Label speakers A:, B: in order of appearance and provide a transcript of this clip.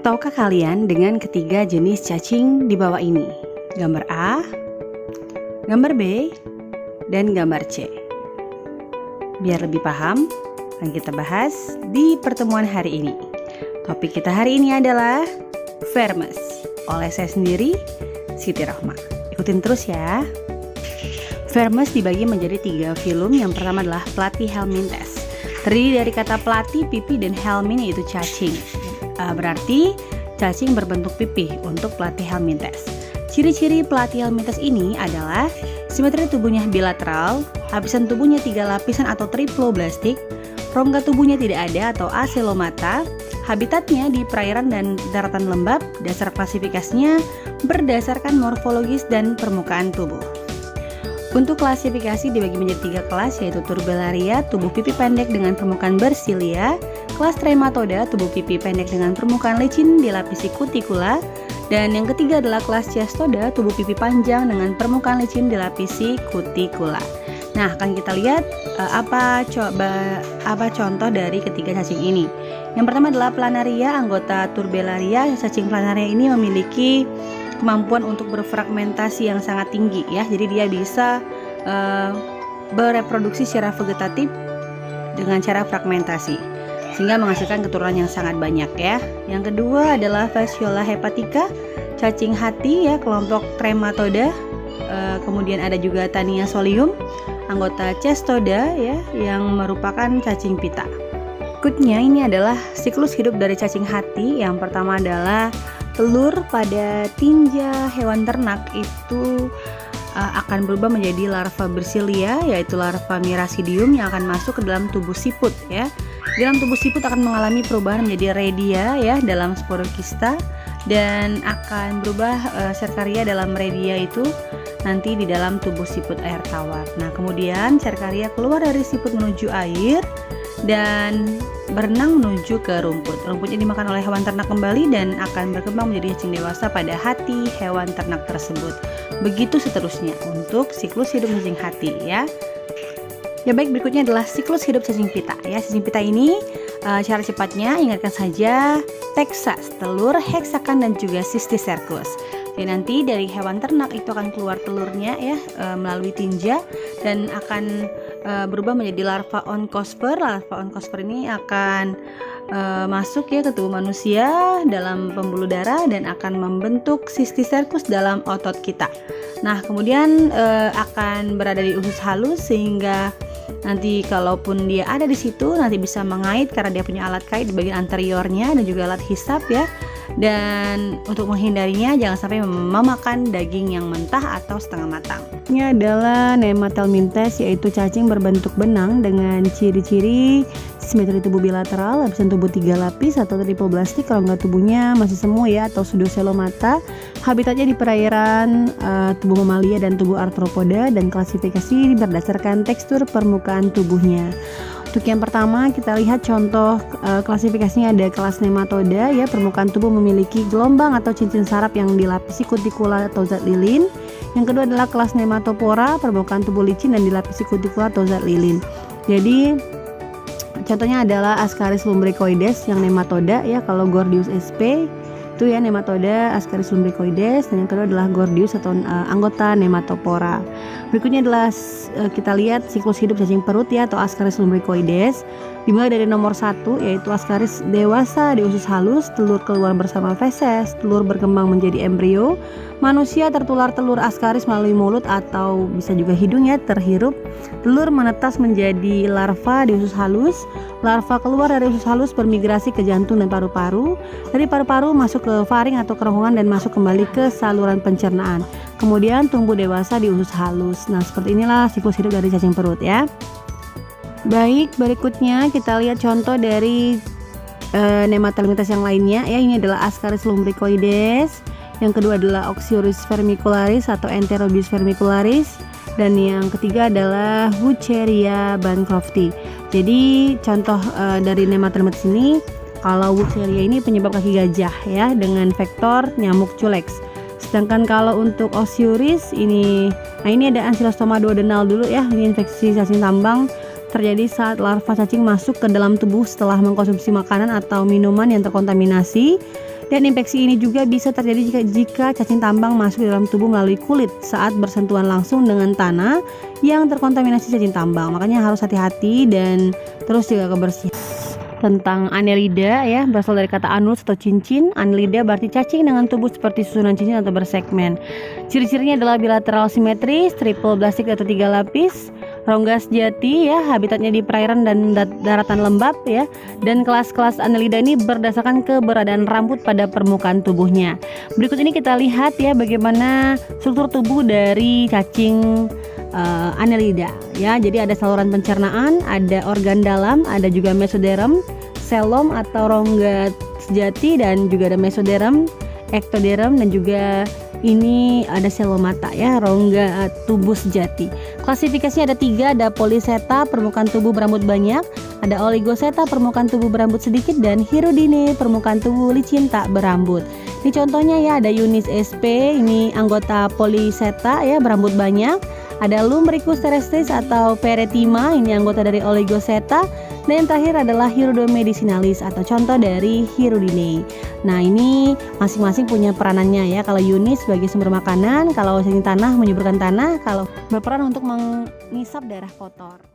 A: Tahukah kalian dengan ketiga jenis cacing di bawah ini? Gambar A, gambar B, dan gambar C. Biar lebih paham, akan kita bahas di pertemuan hari ini. Topik kita hari ini adalah Vermes, oleh saya sendiri, Siti Rohma. Ikutin terus ya. Vermes dibagi menjadi 3 filum. Yang pertama adalah Platyhelminthes. Terdiri dari kata platy, pipi, dan helmin, yaitu cacing. Berarti cacing berbentuk pipih untuk Platyhelminthes. Ciri-ciri Platyhelminthes ini adalah simetri tubuhnya bilateral, lapisan tubuhnya 3 lapisan atau triploblastik, rongga tubuhnya tidak ada atau acelomata, habitatnya di perairan dan daratan lembab. Dasar klasifikasinya berdasarkan morfologis dan permukaan tubuh. Untuk klasifikasi dibagi menjadi 3 kelas, yaitu Turbellaria, tubuh pipi pendek dengan permukaan bersilia, kelas Trematoda, tubuh pipi pendek dengan permukaan licin dilapisi kutikula, dan yang ketiga adalah kelas Cestoda, tubuh pipi panjang dengan permukaan licin dilapisi kutikula. Nah, akan kita lihat apa contoh dari ketiga cacing ini. Yang pertama adalah Planaria, anggota Turbellaria. Cacing Planaria ini memiliki kemampuan untuk berfragmentasi yang sangat tinggi ya. Jadi dia bisa bereproduksi secara vegetatif dengan cara fragmentasi, sehingga menghasilkan keturunan yang sangat banyak ya. Yang kedua adalah Fasciola hepatica, cacing hati ya, kelompok Trematoda. Kemudian ada juga Tania solium, anggota Cestoda ya, yang merupakan cacing pita. Berikutnya ini adalah siklus hidup dari cacing hati. Yang pertama adalah telur pada tinja hewan ternak itu akan berubah menjadi larva bersilia, yaitu larva Miracidium yang akan masuk ke dalam tubuh siput ya. Di dalam tubuh siput akan mengalami perubahan menjadi redia ya dalam sporokista, dan akan berubah Cercaria dalam redia itu nanti di dalam tubuh siput air tawar. Nah, kemudian Cercaria keluar dari siput menuju air dan berenang menuju ke rumput. Rumputnya dimakan oleh hewan ternak kembali dan akan berkembang menjadi cacing dewasa pada hati hewan ternak tersebut. Begitu seterusnya untuk siklus hidup cacing hati ya. Ya baik, berikutnya adalah siklus hidup cacing pita ya. Cacing pita ini cara cepatnya ingatkan saja Texas, telur, heksakan, dan juga Cysticercus. Jadi nanti dari hewan ternak itu akan keluar telurnya ya melalui tinja dan akan berubah menjadi larva oncosper. Larva oncosper ini akan masuk ya ke tubuh manusia dalam pembuluh darah dan akan membentuk Cysticercus dalam otot kita. Nah, kemudian akan berada di usus halus sehingga nanti kalaupun dia ada di situ nanti bisa mengait karena dia punya alat kait di bagian anteriornya dan juga alat hisap ya. Dan untuk menghindarinya jangan sampai memakan daging yang mentah atau setengah matang. Ini adalah Nematelminthes, yaitu cacing berbentuk benang dengan ciri-ciri simetri tubuh bilateral, lapisan tubuh 3 lapis atau triploblastik, rongga tubuhnya masih semu ya atau pseudocelomata, habitatnya di perairan tubuh mamalia dan tubuh arthropoda, dan klasifikasi berdasarkan tekstur permukaan tubuhnya. Untuk yang pertama kita lihat contoh klasifikasinya, ada kelas Nematoda ya, permukaan tubuh memiliki gelombang atau cincin saraf yang dilapisi kutikula atau zat lilin. Yang kedua adalah kelas Nematopora, permukaan tubuh licin dan dilapisi kutikula atau zat lilin. Jadi contohnya adalah Ascaris lumbricoides yang nematoda ya, kalau Gordius sp itu ya nematoda Ascaris lumbricoides, dan yang kedua adalah Gordius atau anggota Nematopora. Berikutnya adalah kita lihat siklus hidup cacing perut ya atau Ascaris lumbricoides. Dimulai dari nomor 1 yaitu Ascaris dewasa di usus halus, telur keluar bersama feses, telur berkembang menjadi embrio. Manusia tertular telur Ascaris melalui mulut atau bisa juga hidung ya, terhirup. Telur menetas menjadi larva di usus halus. Larva keluar dari usus halus bermigrasi ke jantung dan paru-paru. Dari paru-paru masuk ke faring atau kerongkongan dan masuk kembali ke saluran pencernaan. Kemudian tumbuh dewasa di usus halus. Nah, seperti inilah siklus hidup dari cacing perut ya. Baik, berikutnya kita lihat contoh dari Nematelminthes yang lainnya ya. Ini adalah Ascaris lumbricoides. Yang kedua adalah Oxyurus vermicularis atau Enterobius vermicularis, dan yang ketiga adalah Wucheria bancrofti. Jadi contoh dari Nematelminthes ini, kalau Wucheria ini penyebab kaki gajah ya dengan vektor nyamuk culex. Sedangkan kalau untuk Oxyurus ini, nah ini ada Ancylostoma duodenal dulu ya. Ini infeksi cacing tambang terjadi saat larva cacing masuk ke dalam tubuh setelah mengkonsumsi makanan atau minuman yang terkontaminasi. Dan infeksi ini juga bisa terjadi jika cacing tambang masuk ke dalam tubuh melalui kulit saat bersentuhan langsung dengan tanah yang terkontaminasi cacing tambang. Makanya harus hati-hati dan terus jaga kebersihan. Tentang Annelida ya, berasal dari kata anus atau cincin. Annelida berarti cacing dengan tubuh seperti susunan cincin atau bersegmen. Ciri-cirinya adalah bilateral simetris, triple plastik atau 3 lapis, rongga sejati ya, habitatnya di perairan dan daratan lembab ya. Dan kelas-kelas Annelida ini berdasarkan keberadaan rambut pada permukaan tubuhnya. Berikut ini kita lihat ya bagaimana struktur tubuh dari cacing Annelida ya. Jadi ada saluran pencernaan, ada organ dalam, ada juga mesoderm, selom atau rongga sejati, dan juga ada mesoderm, ektoderm, dan juga ini ada selomata ya, rongga tubuh sejati. Klasifikasinya ada 3, ada poliseta, permukaan tubuh berambut banyak, ada oligoseta, permukaan tubuh berambut sedikit, dan hirudine, permukaan tubuh licin tak berambut. Ini contohnya ya, ada Yunis sp, ini anggota poliseta ya, berambut banyak. Ada Lumbricus terrestris atau Peretima, ini anggota dari oligoseta. Dan yang terakhir adalah Hirudimedicinalis atau contoh dari Hirudine. Nah, ini masing-masing punya peranannya ya. Kalau Yunis sebagai sumber makanan, kalau cacing tanah menyuburkan tanah, kalau berperan untuk mengisap darah kotor.